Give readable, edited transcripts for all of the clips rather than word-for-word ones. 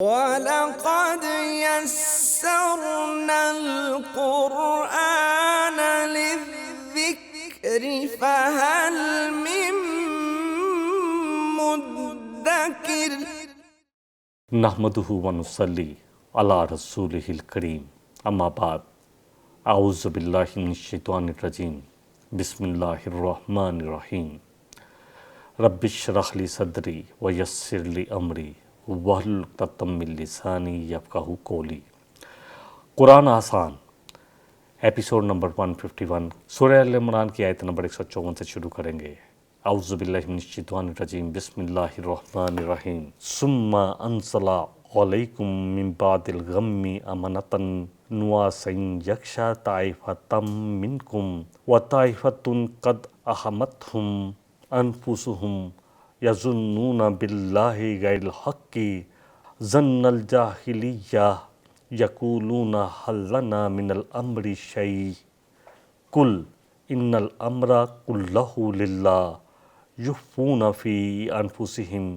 وَلَقَدْ يَسَّرْنَا الْقُرْآنَ لِلذِّكْرِ فَهَلْ مِن مُّدَّكِرٍ نحمدہ ونصلی علی رسولہ الکریم اما بعد اعوذ باللہ من الشیطان الرجیم بسم اللہ الرحمن الرحیم رب اشرح لی صدری ویسر لی امری واحلل عقدۃ من لسانی یفقہوا قولی۔ قرآن آسان ایپیسوڈ نمبر 151 سورہ ال عمران کی آیت نمبر 154 سے شروع کریں گے۔ اعوذ باللہ من الشیطان الرجیم بسم اللہ الرحمن الرحیم ثم انزل علیکم من بعد الغم امنۃ نعاسا یغشی طائفۃ منکم وطائفۃ قد احمتھم انفسہم یظنون باللہ غیر الحق ظن الجاہلیہ یقولون هل لنا من الامر شیء قل ان الامر کلہ للہ یخفون فی انفسہم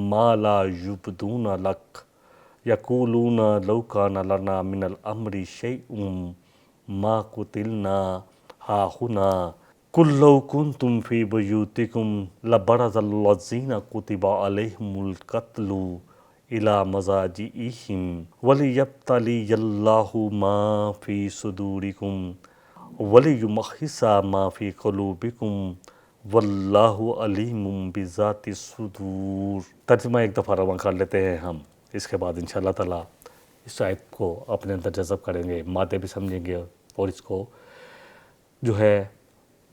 ما لا یبدون لک یقولون لو کان لنا من الامر شیء ما قتلنا ہاہنا قل لو کنتم فی بیوتکم لبرز الذین کتب علیہم القتل الی مضاجعہم ولیبتلی اللہ ما فی صدورکم ولیمحص ما فی قلوبکم واللہ علیم بذات الصدور۔ ترجمہ ایک دفعہ رواں کر لیتے ہیں ہم، اس کے بعد انشاءاللہ تعالیٰ اس آیت کو اپنے اندر جذب کریں گے، مادے بھی سمجھیں گے اور اس کو جو ہے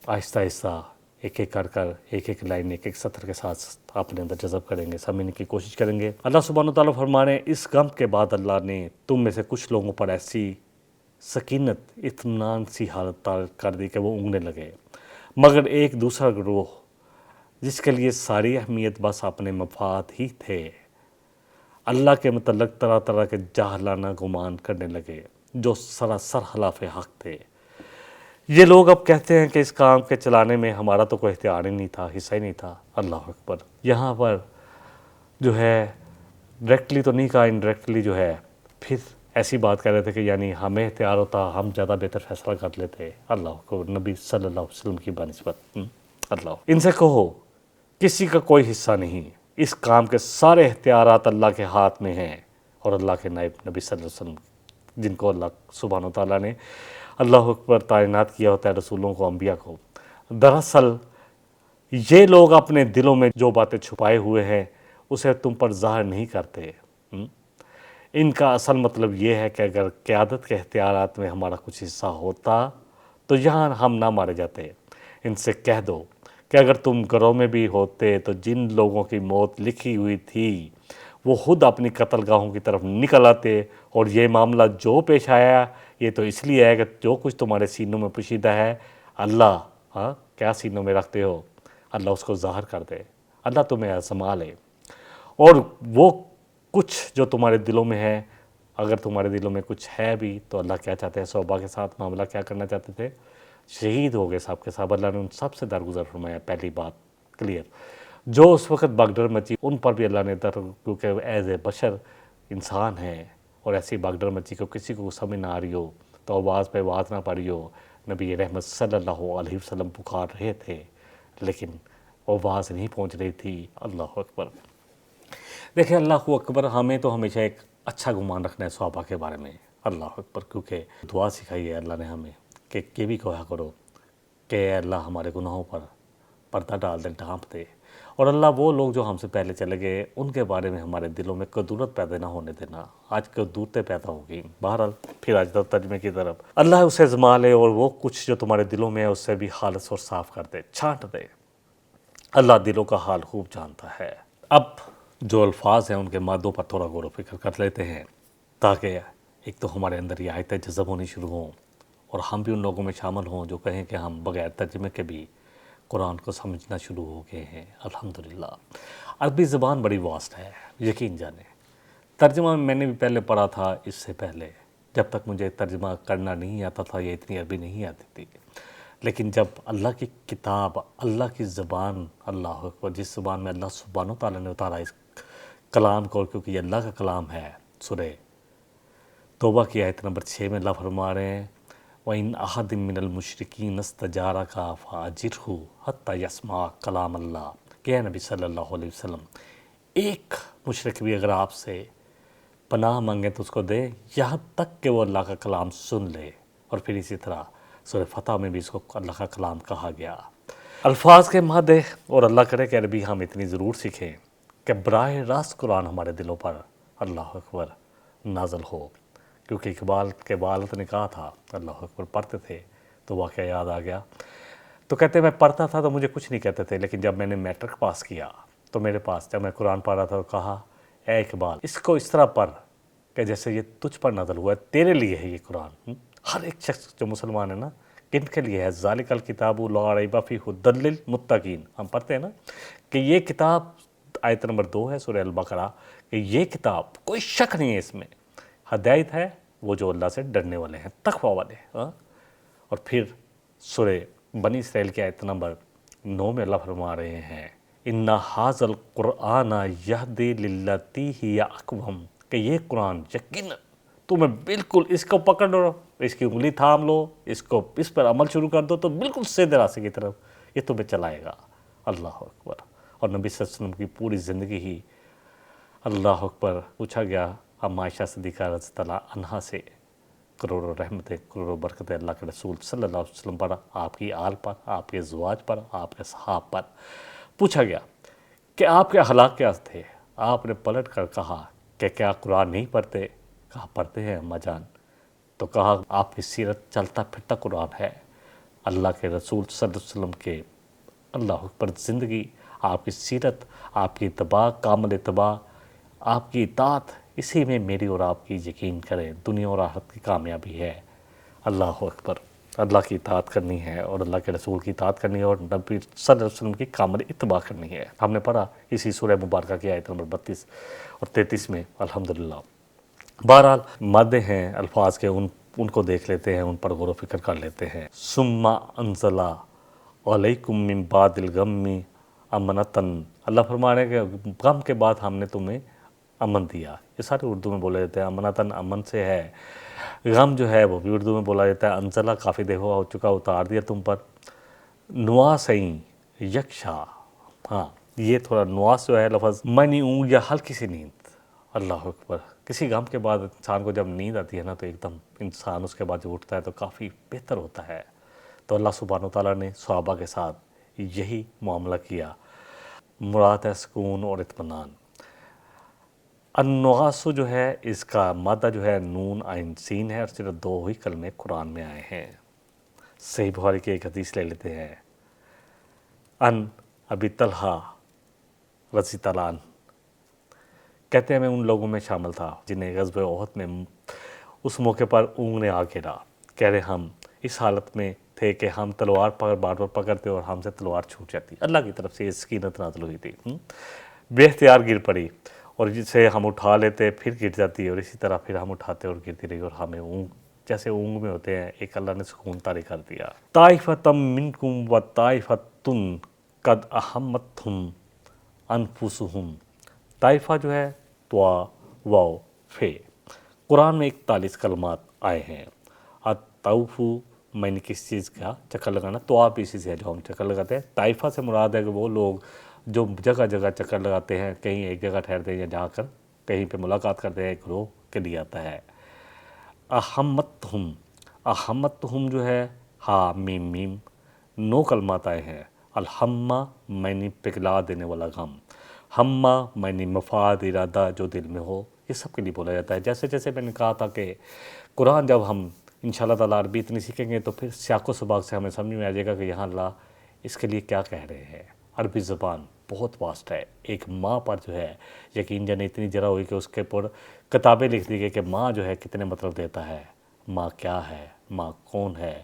آہستہ آہستہ ایک ایک کر ایک ایک لائن ایک ایک سطر کے ساتھ اپنے اندر جذب کریں گے، سمجھنے کی کوشش کریں گے۔ اللہ سبحانہ وتعالیٰ فرمانے اس غم کے بعد اللہ نے تم میں سے کچھ لوگوں پر ایسی سکینت اطمینان سی حالت کر دی کہ وہ اونگنے لگے، مگر ایک دوسرا گروہ جس کے لیے ساری اہمیت بس اپنے مفاد ہی تھے، اللہ کے متعلق طرح طرح کے جاہلانہ گمان کرنے لگے جو سراسر خلاف حق تھے۔ یہ لوگ اب کہتے ہیں کہ اس کام کے چلانے میں ہمارا تو کوئی اختیار ہی نہیں تھا، حصہ ہی نہیں تھا۔ اللہ اکبر۔ یہاں پر جو ہے ڈائریکٹلی تو نہیں کہا، انڈائریکٹلی جو ہے پھر ایسی بات کہہ رہے تھے کہ یعنی ہمیں اختیار ہوتا ہم زیادہ بہتر فیصلہ کر لیتے۔ اللہ کو نبی صلی اللہ علیہ وسلم کی بنسبت اللہ ان سے کہو کسی کا کوئی حصہ نہیں، اس کام کے سارے اختیارات اللہ کے ہاتھ میں ہیں اور اللہ کے نائب نبی صلی اللہ علیہ وسلم جن کو اللہ سبحانہ وتعالیٰ نے اللہ اکبر تعینات کیا ہوتا ہے رسولوں کو، انبیاء کو۔ دراصل یہ لوگ اپنے دلوں میں جو باتیں چھپائے ہوئے ہیں اسے تم پر ظاہر نہیں کرتے۔ ان کا اصل مطلب یہ ہے کہ اگر قیادت کے اختیارات میں ہمارا کچھ حصہ ہوتا تو یہاں ہم نہ مارے جاتے۔ ان سے کہہ دو کہ اگر تم گھروں میں بھی ہوتے تو جن لوگوں کی موت لکھی ہوئی تھی وہ خود اپنی قتل گاہوں کی طرف نکل آتے، اور یہ معاملہ جو پیش آیا یہ تو اس لیے ہے کہ جو کچھ تمہارے سینوں میں پوشیدہ ہے اللہ کیا سینوں میں رکھتے ہو اللہ اس کو ظاہر کر دے۔ اللہ تمہیں آزما لے، اور وہ کچھ جو تمہارے دلوں میں ہے، اگر تمہارے دلوں میں کچھ ہے بھی تو اللہ کیا چاہتے ہیں، صحابہ کے ساتھ معاملہ کیا کرنا چاہتے تھے، شہید ہو گئے سب کے ساتھ۔ اللہ نے ان سب سے درگزر فرمایا، پہلی بات کلیئر۔ جو اس وقت بگڈر مچی ان پر بھی اللہ نے کیونکہ ایز اے بشر انسان ہیں، اور ایسی بگڈر مچی کو کسی کو سمجھ نہ آ رہی ہو تو آواز پہ آواز نہ پڑی ہو، نبی رحمت صلی اللہ علیہ وسلم پکار رہے تھے لیکن آواز نہیں پہنچ رہی تھی۔ اللہ اکبر۔ دیکھیں اللہ اکبر، ہمیں تو ہمیشہ ایک اچھا گمان رکھنا ہے صحابہ کے بارے میں۔ اللہ اکبر، کیونکہ دعا سکھائی ہے اللہ نے ہمیں کہ یہ بھی کہا کرو کہ اے اللہ ہمارے گناہوں پر پردہ ڈال دے، ڈھانپ دے، اور اللہ وہ لوگ جو ہم سے پہلے چلے گئے ان کے بارے میں ہمارے دلوں میں کدورت پیدا نہ ہونے دینا۔ آج کدورتیں پیدا ہو گئی۔ بہرحال پھر آج ترجمے کی طرف، اللہ اسے آزما لے اور وہ کچھ جو تمہارے دلوں میں ہے اس سے بھی خالص اور صاف کر دے، چھانٹ دے۔ اللہ دلوں کا حال خوب جانتا ہے۔ اب جو الفاظ ہیں ان کے مادوں پر تھوڑا غور و فکر کر لیتے ہیں تاکہ ایک تو ہمارے اندر یہ آیتیں جذب ہونی شروع ہوں اور ہم بھی ان لوگوں میں شامل ہوں جو کہیں کہ ہم بغیر ترجمے کے بھی قرآن کو سمجھنا شروع ہو گئے ہیں۔ الحمدللہ عربی زبان بڑی واسٹ ہے، یقین جانیں۔ ترجمہ میں نے بھی پہلے پڑھا تھا، اس سے پہلے جب تک مجھے ترجمہ کرنا نہیں آتا تھا یا اتنی عربی نہیں آتی تھی، لیکن جب اللہ کی کتاب، اللہ کی زبان، اللہ اکبر، جس زبان میں اللہ سبحانہ وتعالیٰ نے اتارا اس کلام کو، کیونکہ یہ اللہ کا کلام ہے۔ سورہ توبہ کی آیت نمبر 6 میں اللہ فرما رہے ہیں وَإِنْ أَحَدٍ مِّنَ الْمُشْرِكِينَ اسْتَجَارَكَ فَأَجِرْهُ حَتَّى يَسْمَعَ کلام اللہ، کہ اے نبی صلی اللہ علیہ وسلم، ایک مشرک بھی اگر آپ سے پناہ مانگے تو اس کو دے یہاں تک کہ وہ اللہ کا کلام سن لے۔ اور پھر اسی طرح سورہ فتح میں بھی اس کو اللہ کا کلام کہا گیا۔ الفاظ کے مادے، اور اللہ کرے کہ عربی ہم اتنی ضرور سیکھیں کہ براہ راست قرآن ہمارے دلوں پر اللہ اکبر نازل ہو، کیونکہ اقبال کے والد نے کہا تھا اللہ اکبر پڑھتے تھے تو واقعہ یاد آ گیا، تو کہتے میں پڑھتا تھا تو مجھے کچھ نہیں کہتے تھے، لیکن جب میں نے میٹرک پاس کیا تو میرے پاس جب میں قرآن پڑھ رہا تھا تو کہا اے اقبال اس کو اس طرح پڑھ کہ جیسے یہ تجھ پر نازل ہوا ہے، تیرے لیے ہے یہ قرآن۔ ہر ایک شخص جو مسلمان ہے نا، کن کے لیے ہے؟ ذالک الکتاب لا ریب فیہ ھدی للمتقین، ہم پڑھتے ہیں نا کہ یہ کتاب، آیت نمبر 2 ہے سورہ البقرہ، کہ یہ کتاب کوئی شک نہیں ہے اس میں ہدایت ہے وہ جو اللہ سے ڈرنے والے ہیں، تقوی والے ہیں۔ اور پھر سورہ بنی اسرائیل کی آیت نمبر 9 میں اللہ فرما رہے ہیں اِنَّ ھَٰذَا الْقُرْآنَ یہدی لِلَّتِی ہِیَ اقوم، کہ یہ قرآن یقیناً تمہیں بالکل اس کو پکڑ لو، اس کی انگلی تھام لو، اس پر عمل شروع کر دو تو بالکل سیدھے راستے کی طرف یہ تمہیں چلائے گا۔ اللہ اکبر۔ اور نبی صلی اللہ علیہ وسلم کی پوری زندگی ہی، اللہ اکبر، پوچھا گیا ام عائشہ صدیقہ رضی اللہ عنہا سے، کروڑوں رحمتیں کروڑوں برکتیں اللہ کے رسول صلی اللہ علیہ وسلم پر، آپ کی آل پر، آپ کے ازواج پر، آپ کے صحاب پر پوچھا گیا کہ آپ کے اخلاق کیا تھے؟ آپ نے پلٹ کر کہا کہ کیا قرآن نہیں پڑھتے؟ کہا پڑھتے ہیں اماں جان۔ تو کہا آپ کی سیرت چلتا پھرتا قرآن ہے، اللہ کے رسول صلی اللہ علیہ وسلم کے اللہ اکبر زندگی، آپ کی سیرت، آپ کی اتباع، کامل اتباع، آپ کی اطاعت، اسی میں میری اور آپ کی یقین کریں دنیا اور آخرت کی کامیابی ہے۔ اللہ اکبر۔ اللہ کی اطاعت کرنی ہے اور اللہ کے رسول کی اطاعت کرنی ہے اور نبی صلی اللہ علیہ وسلم کی کامل اتباع کرنی ہے۔ ہم نے پڑھا اسی سورہ مبارکہ کی آیت نمبر 32 اور 33 میں الحمدللہ۔ بہرحال مادے ہیں الفاظ کے، ان کو دیکھ لیتے ہیں، ان پر غور و فکر کر لیتے ہیں۔ ثم انزل علیکم من بعد الغم امنۃ، اللہ فرما رہے ہیں کہ غم کے بعد ہم نے تمہیں امن دیا۔ یہ سارے اردو میں بولے جاتے ہیں، امنتاً امن سے ہے، غم جو ہے وہ بھی اردو میں بولا جاتا ہے۔ انزلہ کافی دفعہ ہو چکا، اتار دیا تم پر۔ نواسیں یکشا، ہاں یہ تھوڑا نواس جو ہے لفظ منی اونگ یا ہلکی سی نیند۔ اللہ اکبر۔ کسی غم کے بعد انسان کو جب نیند آتی ہے نا تو ایک دم انسان اس کے بعد جو اٹھتا ہے تو کافی بہتر ہوتا ہے۔ تو اللہ سبحانہ وتعالیٰ نے صحابہ کے ساتھ یہی معاملہ کیا۔ مراد ہے سکون اور اطمینان۔ النعاس جو ہے اس کا مادہ جو ہے نون عین سین ہے، اور صرف 2 ہی کلمے قرآن میں آئے ہیں۔ صحیح بخاری کی ایک حدیث لے لیتے ہیں، ان ابی طلحہ رضی اللہ عنہ کہتے ہیں میں ان لوگوں میں شامل تھا جنہیں غزوہ احد میں اس موقع پر اونگ نے آ گھیرا۔ کہہ رہے ہم اس حالت میں تھے کہ ہم تلوار بار بار پکڑتے اور ہم سے تلوار چھوٹ جاتی۔ اللہ کی طرف سے یہ سکینت نازل ہوئی تھی، بے اختیار گر پڑی اور جسے ہم اٹھا لیتے پھر گر جاتی، اور اسی طرح پھر ہم اٹھاتے اور گرتی رہی، اور ہمیں اونگ جیسے اونگ میں ہوتے ہیں ایک اللہ نے سکون طاری کر دیا۔ طائفتم منکم و طائفتن قد اہمتہم انفسہم، طائفہ جو ہے توا واو فے، قرآن میں 41 کلمات آئے ہیں۔ الطوف میں نے کس چیز کا چکر لگانا، طواف بھی اسی سے ہے جو ہم چکر لگاتے ہیں۔ طائفہ سے مراد ہے کہ وہ لوگ جو جگہ جگہ چکر لگاتے ہیں، کہیں ایک جگہ ٹھہرتے ہیں یا جا کر کہیں پہ ملاقات کرتے ہیں، ایک گروہ کے لیے آتا ہے۔ اہمتہم، اہمتہم جو ہے ہا میم میم 9 کلمات آئے ہیں۔ الہمہ میں نے پگھلا دینے والا غم، ہمہ میں نے مفاد ارادہ جو دل میں ہو، یہ سب کے لیے بولا جاتا ہے۔ جیسے جیسے میں نے کہا تھا کہ قرآن جب ہم انشاءاللہ تعالیٰ عربی اتنی سیکھیں گے تو پھر سیاق و سباق سے ہمیں سمجھ میں آ جائے گا کہ یہاں اللہ اس کے لیے کیا کہہ رہے ہیں۔ عربی زبان بہت واسٹ ہے، ایک ماں پر جو ہے یقین جانے اتنی جرا ہوئی کہ اس کے پر کتابیں لکھ دی گئی کہ ماں جو ہے کتنے مطلب دیتا ہے، ماں کیا ہے، ماں کون ہے،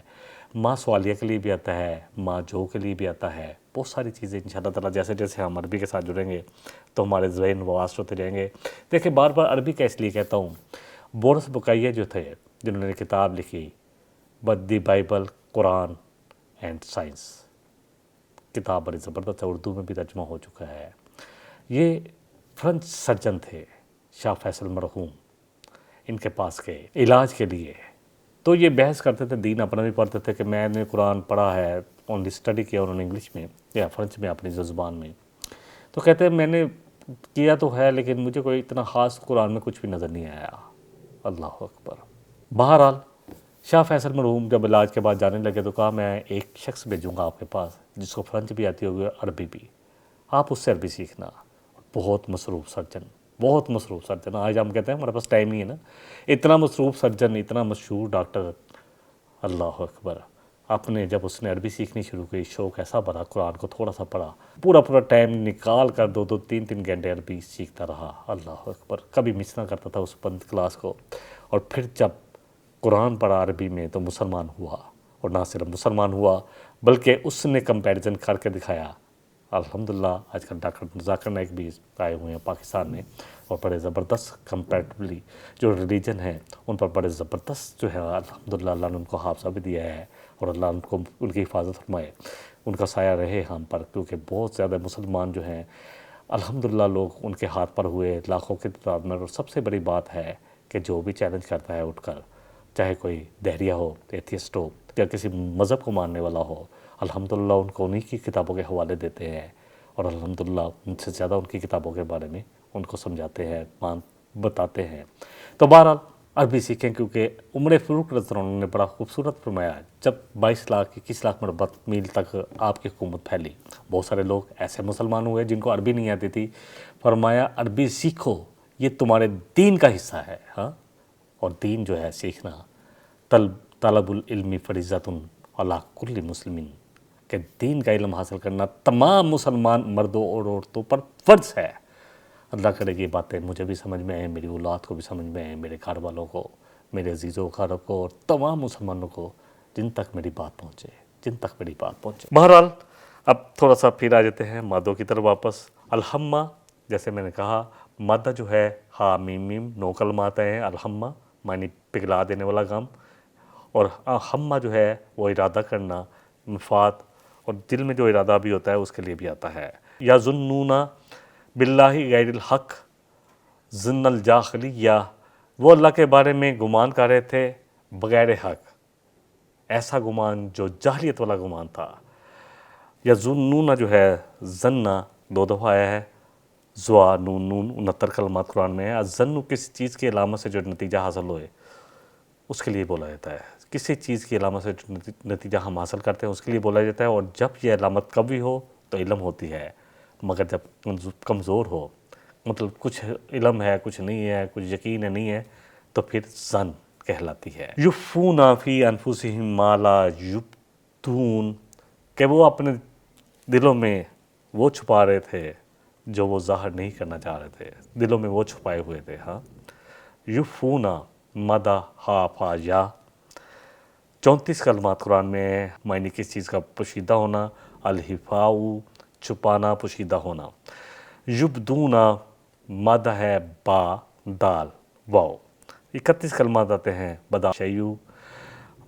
ماں سوالیہ کے لیے بھی آتا ہے، ماں جو کے لیے بھی آتا ہے، بہت ساری چیزیں انشاءاللہ تعالیٰ جیسے جیسے ہم عربی کے ساتھ جڑیں گے تو ہمارے ذہن واسط ہوتے جائیں گے۔ دیکھیں بار بار عربی کا اس لیے کہتا ہوں، بورس بکائیہ جو تھے جنہوں نے کتاب لکھی the Bible Quran and science, کتاب بڑی زبردست ہے، اردو میں بھی ترجمہ ہو چکا ہے۔ یہ فرنچ سرجن تھے شاہ فیصل مرحوم، ان کے پاس گئے علاج کے لیے، تو یہ بحث کرتے تھے، دین اپنا بھی پڑھتے تھے کہ میں نے قرآن پڑھا ہے، اونلی اسٹڈی کیا انہوں نے انگلش میں یا فرنچ میں اپنی زبان میں، تو کہتے ہیں میں نے کیا تو ہے لیکن مجھے کوئی اتنا خاص قرآن میں کچھ بھی نظر نہیں آیا۔ اللہ اکبر۔ بہرحال شاہ فیصل مرحوم جب علاج کے بعد جانے لگے تو کہا میں ایک شخص بھیجوں گا آپ کے پاس جس کو فرنچ بھی آتی ہوگی عربی بھی، آپ اس سے عربی سیکھنا۔ بہت مصروف سرجن، بہت مصروف سرجن، آج ہم کہتے ہیں ہمارے پاس ٹائم نہیں ہے نا، اتنا مصروف سرجن، اتنا مشہور ڈاکٹر، اللہ اکبر۔ اپنے جب اس نے عربی سیکھنی شروع کی، شوق ایسا بڑھا، قرآن کو تھوڑا سا پڑھا، پورا ٹائم نکال کر 2-3 گھنٹے عربی سیکھتا رہا، اللہ اکبر۔ کبھی مس نہ کرتا تھا اس بند کلاس کو، اور پھر جب قرآن پڑھا عربی میں تو مسلمان ہوا، اور نہ صرف مسلمان ہوا بلکہ اس نے کمپیریزن کر کے دکھایا۔ الحمدللہ آج کل ڈاکٹر ذاکر نائک بھی آئے ہوئے ہیں پاکستان میں، اور بڑے زبردست کمپیریٹیولی جو ریلیجن ہیں ان پر بڑے زبردست جو ہے الحمدللہ اللہ نے ان کو حافظہ بھی دیا ہے، اور اللہ ان کو ان کی حفاظت فرمائے، ان کا سایہ رہے ہم پر، کیونکہ بہت زیادہ مسلمان جو ہیں الحمدللہ لوگ ان کے ہاتھ پر ہوئے لاکھوں کی تعداد میں۔ اور سب سے بڑی بات ہے کہ جو بھی چیلنج کرتا ہے اٹھ کر، چاہے کوئی دہریہ ہو، ایتھیسٹ ہو، یا کسی مذہب کو ماننے والا ہو، الحمدللہ ان کو انہی کی کتابوں کے حوالے دیتے ہیں، اور الحمدللہ ان سے زیادہ ان کی کتابوں کے بارے میں ان کو سمجھاتے ہیں، بتاتے ہیں۔ تو بہرحال عربی سیکھیں، کیونکہ عمر فاروق رضی اللہ عنہ نے بڑا خوبصورت فرمایا، جب 22 لاکھ 21 لاکھ مربع میل تک آپ کی حکومت پھیلی، بہت سارے لوگ ایسے مسلمان ہوئے جن کو عربی نہیں آتی تھی، فرمایا عربی سیکھو، یہ تمہارے دین کا حصہ ہے، ہاں، اور دین جو ہے سیکھنا، طلب العلم فریضۃ علی کل مسلم، کہ دین کا علم حاصل کرنا تمام مسلمان مردوں اور عورتوں پر فرض ہے۔ اللہ کرے یہ باتیں مجھے بھی سمجھ میں آئیں، میری اولاد کو بھی سمجھ میں آئیں، میرے گھر والوں کو، میرے عزیز و اقارب کو، اور تمام مسلمانوں کو جن تک میری بات پہنچے، جن تک میری بات پہنچے۔ بہرحال اب تھوڑا سا پھر آ جاتے ہیں مادوں کی طرف واپس۔ الحمہ، جیسے میں نے کہا، مادہ جو ہے ہا میم میم 9 کلمات ہیں الحمہ، معنی پگھلا دینے والا غم، اور ہمہ جو ہے وہ ارادہ کرنا، مفاد، اور دل میں جو ارادہ بھی ہوتا ہے اس کے لیے بھی آتا ہے۔ یا ظنون باللہ غیر الحق ظن الجاہلیہ، وہ اللہ کے بارے میں گمان کر رہے تھے بغیر حق، ایسا گمان جو جاہلیت والا گمان تھا۔ یا ظنون جو ہے ظنہ 2 دفعہ آیا ہے، زوا نون نون 69 کلمات قرآن میں ہے۔ الظن کسی چیز کی علامت سے جو نتیجہ حاصل ہوئے اس کے لیے بولا جاتا ہے، کسی چیز کی علامت سے جو نتیجہ ہم حاصل کرتے ہیں اس کے لیے بولا جاتا ہے، اور جب یہ علامت قوی ہو تو علم ہوتی ہے، مگر جب کمزور ہو، مطلب کچھ علم ہے کچھ نہیں ہے، کچھ یقین ہے نہیں ہے، تو پھر ظن کہلاتی ہے۔ یخفون فی انفسہم ما لا یبدون، کہ وہ اپنے دلوں میں وہ چھپا رہے تھے جو وہ ظاہر نہیں کرنا چاہ رہے تھے، دلوں میں وہ چھپائے ہوئے تھے۔ ہاں، یخفون مدہ ہا فا یا 34 کلمات قرآن میں، معنی کس چیز کا پوشیدہ ہونا، الحفاء چھپانا، پوشیدہ ہونا۔ یبدون مدہ ہے با دال واو، 31 کلمات آتے ہیں، بدا شیو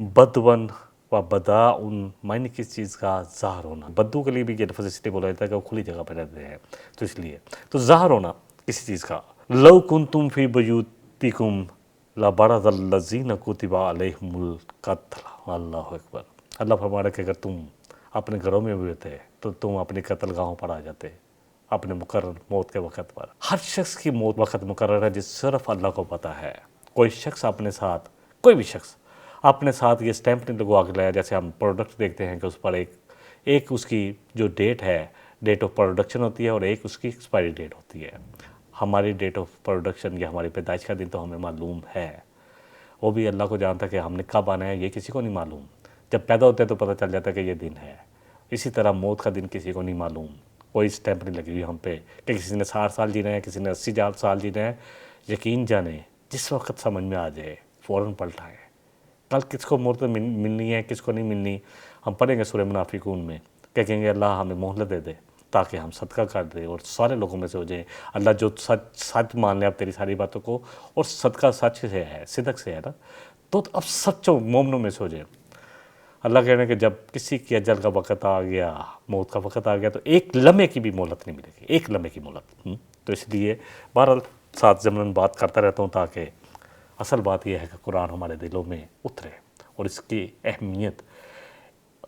بدون و بداؤن، معنی کس چیز کا ظاہر ہونا۔ بدو کے لیے بھی یہ لفظ اس لیے بولا جاتا ہے کہ وہ کھلی جگہ پہ رہتے ہیں، تو اس لیے تو ظاہر ہونا کسی چیز کا۔ لو کنتم فی بیوتکم لبرز الذین کتب علیہم القتل، اللہ اکبر۔ اللہ فرما رہا ہے کہ اگر تم اپنے گھروں میں ہوئے تھے تو تم اپنی قتل گاہوں پر آ جاتے، اپنے مقرر موت کے وقت پر۔ ہر شخص کی موت وقت مقرر ہے جس صرف اللہ کو پتہ ہے۔ کوئی شخص اپنے ساتھ، کوئی بھی شخص اپنے ساتھ یہ سٹیمپ نہیں لگوا کے لایا، جیسے ہم پروڈکٹ دیکھتے ہیں کہ اس پر ایک اس کی جو ڈیٹ ہے، ڈیٹ آف پروڈکشن ہوتی ہے، اور ایک اس کی ایکسپائری ڈیٹ ہوتی ہے۔ ہماری ڈیٹ آف پروڈکشن یا ہماری پیدائش کا دن تو ہمیں معلوم ہے، وہ بھی اللہ کو جانتا ہے کہ ہم نے کب آنا ہے، یہ کسی کو نہیں معلوم۔ جب پیدا ہوتے ہیں تو پتہ چل جاتا ہے کہ یہ دن ہے۔ اسی طرح موت کا دن کسی کو نہیں معلوم، کوئی سٹیمپ نہیں لگی ہوئی ہم پہ کہ کسی نے 60 سال جینا ہے، کسی نے 80 سال جینا ہے۔ یقین جانیں، جس وقت سمجھ میں آ جائے فوراً پلٹائیں۔ کل کس کو موت ملنی ہے، کس کو نہیں ملنی، ہم پڑھیں گے سورہ منافقون میں کہ کہیں گے اللہ ہمیں مہلت دے دے تاکہ ہم صدقہ کر دیں اور سارے لوگوں میں سے ہو جائیں۔ اللہ جو سچ مان لے اب تیری ساری باتوں کو، اور صدقہ سچ سے ہے، صدق سے ہے نا، تو اب سچوں مومنوں میں سے ہو جائیں۔ اللہ کہہ رہے ہیں کہ جب کسی کی اجل کا وقت آ گیا، موت کا وقت آ گیا، تو ایک لمحے کی بھی مہلت نہیں ملے گی، ایک لمحے کی مہلت۔ تو اس لیے بہرحال ساتھ ضمن بات کرتا رہتا ہوں تاکہ اصل بات یہ ہے کہ قرآن ہمارے دلوں میں اترے اور اس کی اہمیت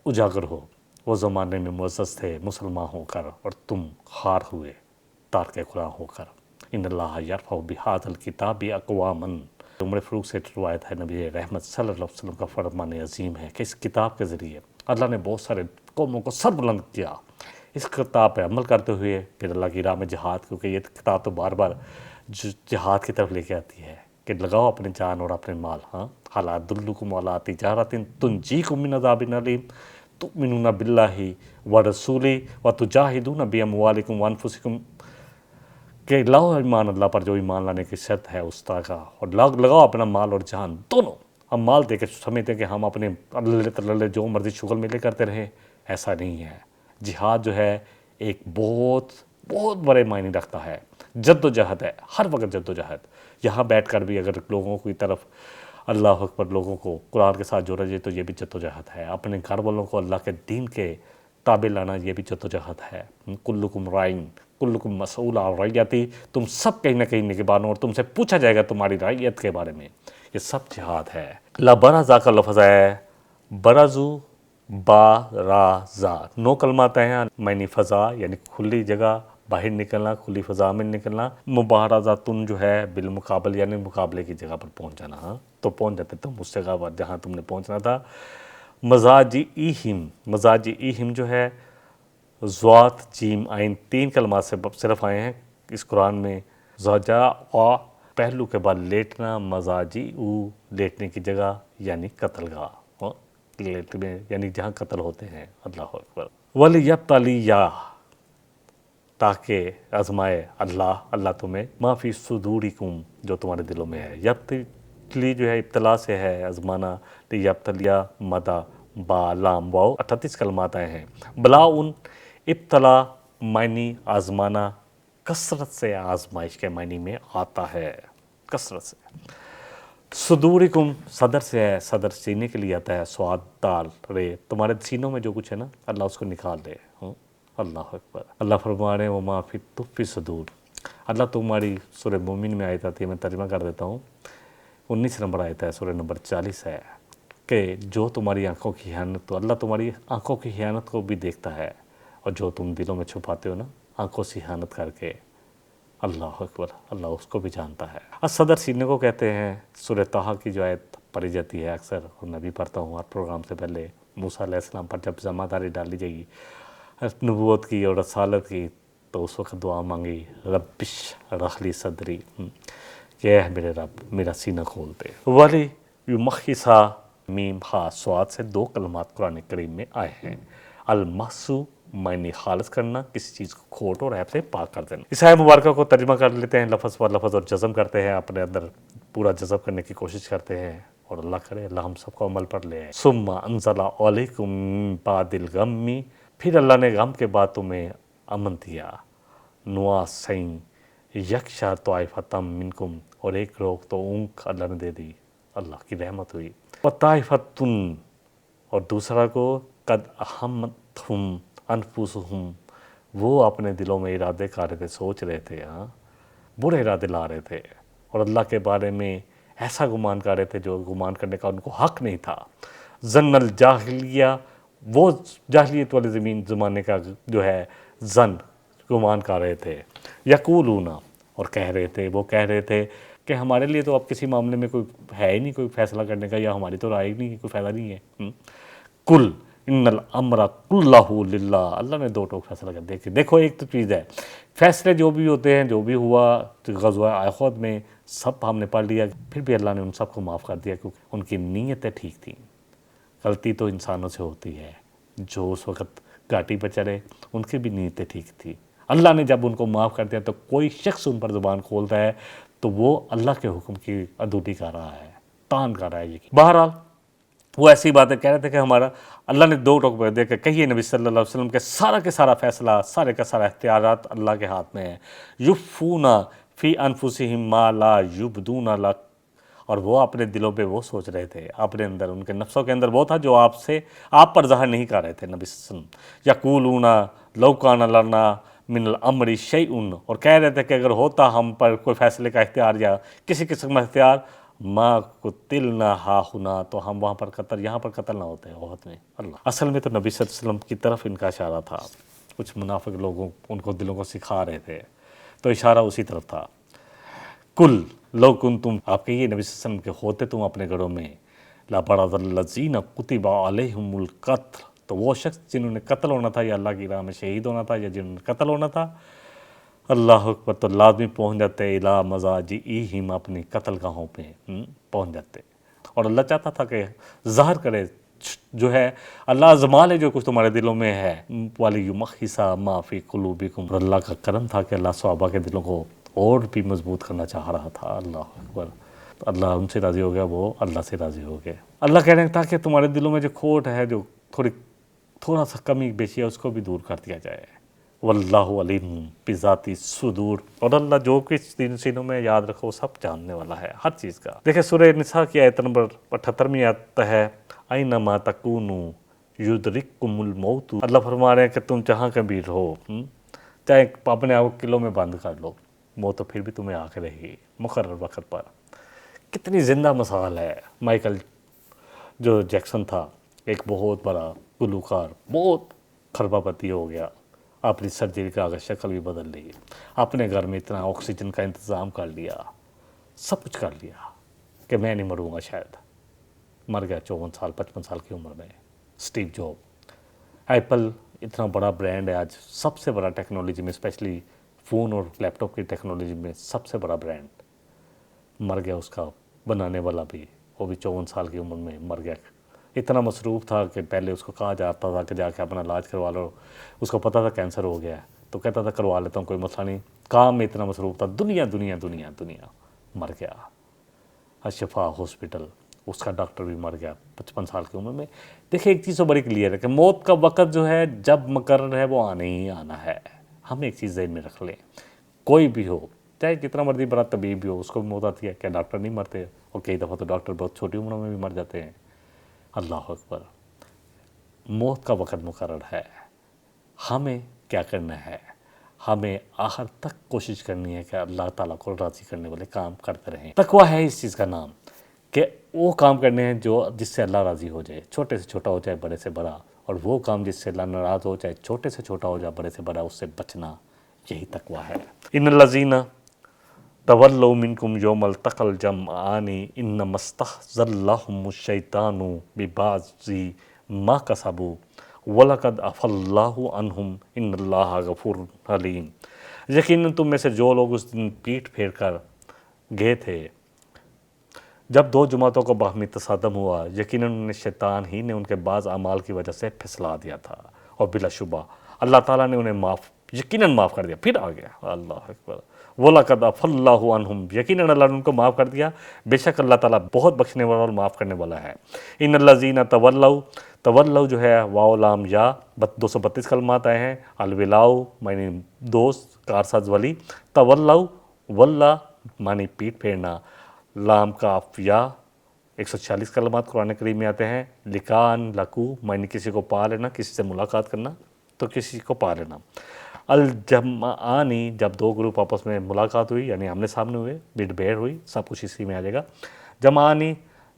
اجاگر ہو۔ وہ زمانے میں معزز تھے مسلمان ہو کر اور تم خار ہوئے تارک قرآن ہو کر۔ ان اللہ یرفع بہذا الکتاب اقواما، عمر فاروق سے روایت ہے، نبی رحمت صلی اللہ علیہ وسلم کا فرمان عظیم ہے کہ اس کتاب کے ذریعے اللہ نے بہت سارے قوموں کو سر بلند کیا۔ اس کتاب پہ عمل کرتے ہوئے پھر اللہ کی راہ میں جہاد، کیونکہ یہ کتاب تو بار بار جہاد کی طرف لے کے آتی ہے کہ لگاؤ اپنے جان اور اپنے مال۔ ہل ادلکم علی تجارۃ تنجیکم من عذاب علیم تؤمنون باللہ ورسولہ وتجاہدون باموالکم وانفسکم، کہ لاؤ ایمان اللہ پر جو ایمان لانے کی شرط ہے اس طرح کا، اور لگاؤ اپنا مال اور جان دونوں۔ ہم مال دے کے سمجھتے ہیں کہ ہم اپنے اللہ تللے جو مرضی شغل ملے کرتے رہے، ایسا نہیں ہے۔ جہاد جو ہے ایک بہت بہت بڑے معنی رکھتا ہے، جد و جہد ہے، ہر وقت جد و جہد۔ یہاں بیٹھ کر بھی اگر لوگوں کی طرف اللہ اکبر لوگوں کو قرآن کے ساتھ جوڑا جائے تو یہ بھی جد و جہد ہے۔ اپنے گھر والوں کو اللہ کے دین کے تابع لانا یہ بھی جد و جہد ہے۔ کلکم رائن کلکم مسئول عن رعیتی، تم سب کہیں نہ کہیں نگہبان ہو اور تم سے پوچھا جائے گا تمہاری رعیت کے بارے میں۔ یہ سب جہاد ہے۔ لا برازا کا لفظ ہے برازو بارازا، 9 کلمات ہیں، معنی فضا یعنی کھلی جگہ، باہر نکلنا، کھلی فضا میں نکلنا۔ مبارزاتن جو ہے بالمقابل یعنی مقابلے کی جگہ پر پہنچ جانا، تو پہنچ جاتے تم اس جگہ پر جہاں تم نے پہنچنا تھا۔ مزاجئہم جو ہے ضاد جیم عین 3 کلمات سے صرف آئے ہیں اس قرآن میں۔ زجا و پہلو کے بعد لیٹنا، مزاجی او لیٹنے کی جگہ یعنی قتل گاہ، لیٹنے یعنی جہاں قتل ہوتے ہیں۔ اللہ اکبر۔ وَلِيَبْتَلِيَ، تاکہ آزمائے اللہ تمہیں، ما فی صدورکم، جو تمہارے دلوں میں ہے۔ یبتلی جو ہے ابتلا سے ہے، آزمانا، لیبتلیہ مدہ با لام واو 38 کلمات آئے ہیں۔ بلاؤن ابتلا معنی آزمانا، کثرت سے آزمائش کے معنی میں آتا ہے، کثرت سے۔ صدورکم صدر سے ہے، صدر سینے کے لیے آتا ہے، سواد دال رے، تمہارے سینوں میں جو کچھ ہے نا اللہ اس کو نکال دے۔ اللہ اکبر۔ اللہ فرما رہے ہیں وما فی تخفی صدور، اللہ تمہاری سورہ مومن میں آیت آتی ہے، میں ترجمہ کر دیتا ہوں، 19 نمبر آیت ہے، سورہ نمبر 40 ہے، کہ جو تمہاری آنکھوں کی خیانت، تو اللہ تمہاری آنکھوں کی خیانت کو بھی دیکھتا ہے، اور جو تم دلوں میں چھپاتے ہو نا آنکھوں سے خیانت کر کے، اللہ اکبر، اللہ اس کو بھی جانتا ہے۔ صدر سینے کو کہتے ہیں۔ سورہ طٰہٰ کی جو آیت پڑھی جاتی ہے اکثر، اور میں بھی پڑھتا ہوں ہر پروگرام سے پہلے، موسیٰ علیہ السلام پر جب ذمہ داری ڈالی جائے گی نبوت کی اور رسالت کی، تو اس وقت دعا مانگی ربش رخ لی صدری، کہ اے میرے رب میرا سینہ کھول دے۔ ولی یمخصا میم خا سواد سے 2 کلمات قرآن کریم میں آئے ہیں۔ المحسو معنی خالص کرنا، کسی چیز کو کھوٹ اور عیب سے پاک کر دینا۔ اس آیت مبارکہ کو ترجمہ کر لیتے ہیں لفظ پر لفظ، اور جزم کرتے ہیں، اپنے اندر پورا جذب کرنے کی کوشش کرتے ہیں، اور اللہ کرے اللہ ہم سب کو عمل پر لے آئے۔ ثم انزل علیکم بعد الغم، پھر اللہ نے غم کے بعد تمہیں امن دیا، نعاسین یکشا طائفتم منکم، اور ایک روک تو اونک اللہ نے دے دی، اللہ کی رحمت ہوئی۔ وطائفتن، اور دوسرا کو قد اہمتہم انفسہم، وہ اپنے دلوں میں ارادے کر رہے تھے، سوچ رہے تھے، برے ارادے لا رہے تھے، اور اللہ کے بارے میں ایسا گمان کر رہے تھے جو گمان کرنے کا ان کو حق نہیں تھا۔ ظن الجاہلیہ، وہ جاہلیت والے زمانے کا جو ہے گمان کر رہے تھے۔ یقولون، اور کہہ رہے تھے، وہ کہہ رہے تھے کہ ہمارے لیے تو اب کسی معاملے میں کوئی ہے ہی نہیں، کوئی فیصلہ کرنے کا، یا ہماری تو رائے نہیں، کوئی فائدہ نہیں ہے۔ کل ان الامر کلہ للہ، اللہ نے 2 ٹوک فیصلہ کر دیا کہ دیکھو ایک تو چیز ہے، فیصلے جو بھی ہوتے ہیں، جو بھی ہوا غزوہ احد میں سب ہم نے پڑھ لیا، پھر بھی اللہ نے ان سب کو معاف کر دیا کیونکہ ان کی نیتیں ٹھیک تھیں۔ غلطی تو انسانوں سے ہوتی ہے، جو اس وقت گھاٹی پہ چڑھے ان کی بھی نیتیں ٹھیک تھی۔ اللہ نے جب ان کو معاف کر دیا تو کوئی شخص ان پر زبان کھولتا ہے تو وہ اللہ کے حکم کی عدولی کر رہا ہے، تان کر رہا ہے۔ یہ بہرحال وہ ایسی باتیں کہہ رہے تھے کہ ہمارا اللہ نے 2 ٹوک پہ دے کہ کہیے نبی صلی اللہ علیہ وسلم کہ سارا فیصلہ، سارے کا سارا اختیارات اللہ کے ہاتھ میں ہے۔ یخفون فی انفسہم ما لا یبدون لک، اور وہ اپنے دلوں پہ وہ سوچ رہے تھے، اپنے اندر ان کے نفسوں کے اندر وہ تھا جو آپ پر ظاہر نہیں کر رہے تھے نبی صلی اللہ علیہ وسلم۔ یقولون لو کان لنا من الامر شیء، اور کہہ رہے تھے کہ اگر ہوتا ہم پر کوئی فیصلے کا اختیار یا کسی قسم کا اختیار، ما قتلنا ہاہنا، تو ہم وہاں پر قتل، یہاں پر قتل نہ ہوتے احد میں۔ اللہ، اصل میں تو نبی صلی اللہ علیہ وسلم کی طرف ان کا اشارہ تھا، کچھ منافق لوگوں ان کو دلوں کو سکھا رہے تھے، تو اشارہ اسی طرف تھا۔ کل لو کنتم، آپ کہیے نبی صلی اللہ علیہ وسلم کے ہوتے تم اپنے گھروں میں، لبرز الذین کتب علیہم القتل، تو وہ شخص جنہوں نے قتل ہونا تھا یا اللہ کی راہ میں شہید ہونا تھا یا جنہوں نے قتل ہونا تھا، اللہ اکبر، تو لازمی پہنچ جاتے الی مضاجعہم، اپنی قتل گاہوں پہ پہنچ جاتے۔ اور اللہ چاہتا تھا کہ ظاہر کرے جو ہے، اللہ آزما لے جو کچھ تمہارے دلوں میں ہے، وَلِيُمَحِّصَ مَا فِي قُلُوبِكُمْ، اور اللہ کا کرم تھا کہ اللہ صحابہ کے دلوں کو اور بھی مضبوط کرنا چاہ رہا تھا۔ اللہ اکبر، اللہ ان سے راضی ہو گیا، وہ اللہ سے راضی ہو گئے۔ اللہ کہہ رہے ہیں تاکہ تمہارے دلوں میں جو کھوٹ ہے، جو تھوڑا سا کمی بیشی ہے، اس کو بھی دور کر دیا جائے۔ واللہ علیم بذات الصدور، اور اللہ جو کچھ سینوں میں یاد رکھو سب جاننے والا ہے، ہر چیز کا۔ دیکھیں سورہ نساء کی آیت نمبر 78 آیت ہے، اینما تکونوا یدرککم الموت، اللہ فرما رہے ہیں کہ تم جہاں کبھی رہو، چاہے اپنے آپ کو قلعوں میں بند کر لو، موت تو پھر بھی تمہیں آ کے رہے گی مقرر وقت پر۔ کتنی زندہ مثال ہے۔ مائیکل جو جیکسن تھا، ایک بہت بڑا گلوکار، بہت کھربا پتی ہو گیا، اپنی سرجری کا آگے شکل بھی بدل لی، اپنے گھر میں اتنا آکسیجن کا انتظام کر لیا، سب کچھ کر لیا کہ میں نہیں مروں گا، شاید مر گیا 54 سال 55 سال کی عمر میں۔ اسٹیو جاب، ایپل اتنا بڑا برانڈ ہے آج، سب سے بڑا ٹیکنالوجی میں، اسپیشلی فون اور لیپ ٹاپ کی ٹیکنالوجی میں سب سے بڑا برانڈ، مر گیا اس کا بنانے والا بھی، وہ بھی 54 سال کی عمر میں مر گیا۔ اتنا مصروف تھا کہ پہلے اس کو کہا جاتا تھا کہ جا کے اپنا علاج کروا لو، اس کو پتہ تھا کینسر ہو گیا ہے تو کہتا تھا کروا لیتا ہوں، کوئی مسئلہ نہیں، کام میں اتنا مصروف تھا، دنیا دنیا دنیا دنیا، مر گیا۔ الشفا ہاسپٹل، اس کا ڈاکٹر بھی مر گیا 55 سال کی عمر میں۔ دیکھیں ایک چیز تو بڑی کلیئر ہے کہ موت کا وقت جو ہے جب مقرر ہے وہ آنے ہی آنا ہے، ہم ایک چیز ذہن میں رکھ لیں، کوئی بھی ہو، چاہے جتنا مرضی بڑا طبیب بھی ہو، اس کو بھی موت آتی ہے، کیا ڈاکٹر نہیں مرتے؟ اور کئی دفعہ تو ڈاکٹر بہت چھوٹی عمروں میں بھی مر جاتے ہیں۔ اللہ اکبر، موت کا وقت مقرر ہے، ہمیں کیا کرنا ہے؟ ہمیں آخر تک کوشش کرنی ہے کہ اللہ تعالیٰ کو راضی کرنے والے کام کرتے رہیں۔ تقویٰ ہے اس چیز کا نام، کہ وہ کام کرنے ہیں جو جس سے اللہ راضی ہو جائے، چھوٹے سے چھوٹا ہو چاہے بڑے سے بڑا، اور وہ کام جس سے اللہ ناراض ہو چاہے چھوٹے سے چھوٹا ہو جائے بڑے سے بڑا، اس سے بچنا، یہی تقویٰ ہے۔ ان الذین تولوا منکم یوم التقى الجمعان انما استہزلهم الشیطان ببعض ما کسبوا وَلَقَدْ عَفَا اللَّهُ عَنْهُمْ إِنَّ اللَّهَ غَفُورٌ حلیم، یقیناً تم میں سے جو لوگ اس دن پیٹھ پھیر کر گئے تھے جب دو جماعتوں کو باہمی تصادم ہوا، یقیناً انہیں شیطان ہی نے ان کے بعض اعمال کی وجہ سے پھسلا دیا تھا، اور بلا شبہ اللہ تعالیٰ نے انہیں یقیناً معاف کر دیا۔ پھر آ گیا، اللہ اکبر، وَلَقَدْ عَفَا اللَّهُ عَنْهُمْ، یقیناً اللہ نے ان کو معاف کر دیا، بے شک اللہ تعالیٰ بہت بخشنے والا اور معاف کرنے والا ہے۔ ان الذین تولوا جو ہے واو لام یا 232 کلمات آئے ہیں، الولاؤ معنی دوست، کارساز ولی، تولوا واللہ معنی پیٹ پھیرنا، لام کاف یا 146 کلمات قرآن کریم میں آتے ہیں، لکان لکو معنی کسی کو پا لینا، کسی سے ملاقات کرنا تو کسی کو پا لینا، الجمعانی جب دو گروپ آپس میں ملاقات ہوئی یعنی آمنے سامنے ہوئے، بھیڑ بھیڑ ہوئی، سب کچھ اسی میں آ جائے گا۔ جمعانی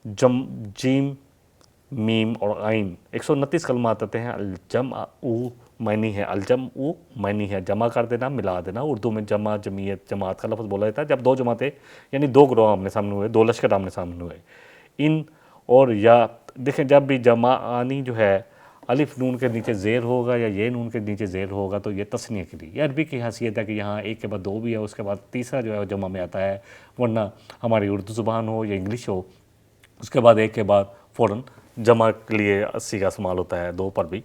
جیم میم اور عین 129 کلمات آتے ہیں، الجمع معنی ہے الجمع معنی ہے جمع کر دینا، ملا دینا، اردو میں جمع جمعیت جماعت کا لفظ بولا جاتا ہے جب دو جماعتیں یعنی دو گروہ آمنے سامنے ہوئے، دو لشکر آمنے سامنے ہوئے۔ ان اور یا دیکھیں جب بھی جمعانی جو ہے الف نون کے نیچے زیر ہوگا یا یہ نون کے نیچے زیر ہوگا تو یہ تثنیہ کے لیے، یہ عربی کی حیثیت ہے کہ یہاں ایک کے بعد دو بھی ہے، اس کے بعد تیسرا جو ہے وہ جمع میں آتا ہے، ورنہ ہماری اردو زبان ہو یا انگلش ہو اس کے بعد ایک کے بعد فوراً جمع کے لیے اسی کا استعمال ہوتا ہے دو پر بھی۔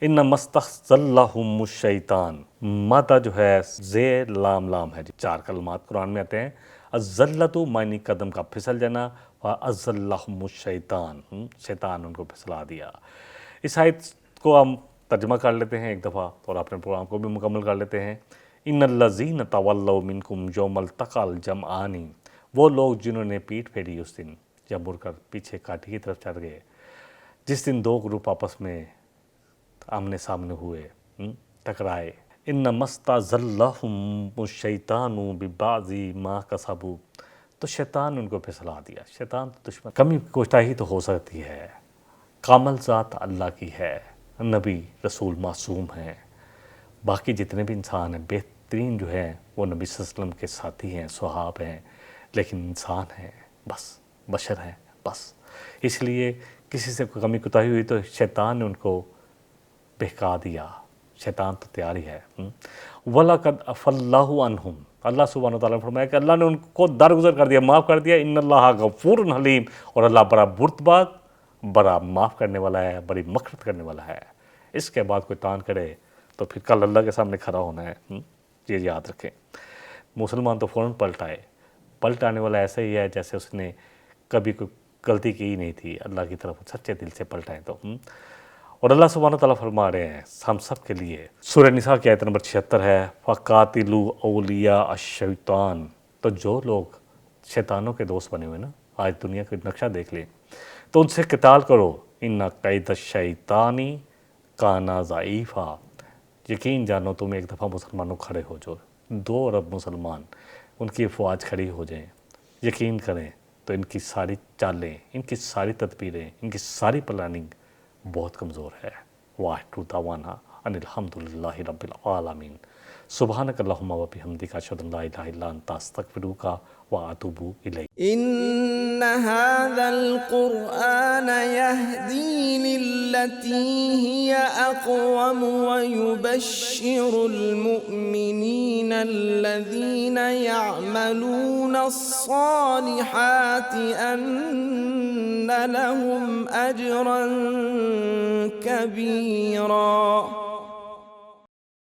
انما استہزلهم الشیطان، ماتا جو ہے زیر لام لام ہے، 4 کلمات قرآن میں آتے ہیں، الزلۃ معنی قدم کا پھسل جانا، وَأَزَلَّهُمُ الشَّيْطَانُ شیطان ان کو پھسلا دیا۔ اس آیت کو ہم ترجمہ کر لیتے ہیں ایک دفعہ اور اپنے پروگرام کو بھی مکمل کر لیتے ہیں۔ ان الذین تولوا منکم یوم التقى الجمعان، وہ لوگ جنہوں نے پیٹھ پھیری اس دن یا مڑ کر پیچھے کاٹھی کی طرف چڑھ گئے، جس دن دو گروپ آپس میں آمنے سامنے ہوئے، ٹکرائے، انما استزلهم الشیطان ببعض ما کسبوا، تو شیطان نے ان کو پھسلا دیا۔ شیطان تو دشمن، کمی کوتاہی تو ہو سکتی ہے، کامل ذات اللہ کی ہے، نبی رسول معصوم ہیں، باقی جتنے بھی انسان ہیں بہترین جو ہیں وہ نبی صلی اللہ علیہ وسلم کے ساتھی ہیں، صحاب ہیں، لیکن انسان ہیں، بس بشر ہیں بس۔ اس لیے کسی سے کوئی کمی کوتاہی ہوئی تو شیطان نے ان کو بہکا دیا، شیطان تو تیار ہی ہے۔ وَلَقَدْ عَفَا اللَّهُ عَنْهُمْ، اللہ سبحانہ وتعالیٰ نے فرمایا کہ اللہ نے ان کو درگزر کر دیا، معاف کر دیا۔ ان اللہ غفور حلیم، اور اللہ بڑا بردبار، بڑا معاف کرنے والا ہے، بڑی مغفرت کرنے والا ہے۔ اس کے بعد کوئی تان کرے تو پھر کل اللہ کے سامنے کھڑا ہونا ہے، یہ یاد رکھیں۔ مسلمان تو فوراً پلٹ آئے، پلٹ آنے والا ایسا ہی ہے جیسے اس نے کبھی کوئی غلطی کی ہی نہیں تھی، اللہ کی طرف سچے دل سے پلٹ آئے تو۔ اور اللہ سبحانہ تعالیٰ فرما رہے ہیں ہم سب کے لیے، سورہ نساء کی آیت نمبر 76 ہے، فَقَاتِلُوا أَوْلِيَاءَ الشَّيْطَانِ، تو جو لوگ شیطانوں کے دوست بنے ہوئے نا، آج دنیا کا نقشہ دیکھ لیں، تو ان سے قتال کرو، اِنَّ کَیدَ الشَّیْطَانِ کَانَ ضَعِیفًا، یقین جانو تم ایک دفعہ مسلمانوں کھڑے ہو جو 2 ارب مسلمان ان کی افواج کھڑی ہو جائیں، یقین کریں تو ان کی ساری چالیں، ان کی ساری تدبیریں، ان کی ساری پلاننگ بہت کمزور ہے۔ وآخر دعوانا ان الحمدللہ رب العالمین۔ سبحانک اللہم و بحمدک، اشہد ان لا الہ الا انت، استغفرک واتوب الیک۔ إن هذا القرآن يهدي للتي هي أقوم ويبشر المؤمنين الذين يعملون الصالحات أن لهم أجرا كبيرا۔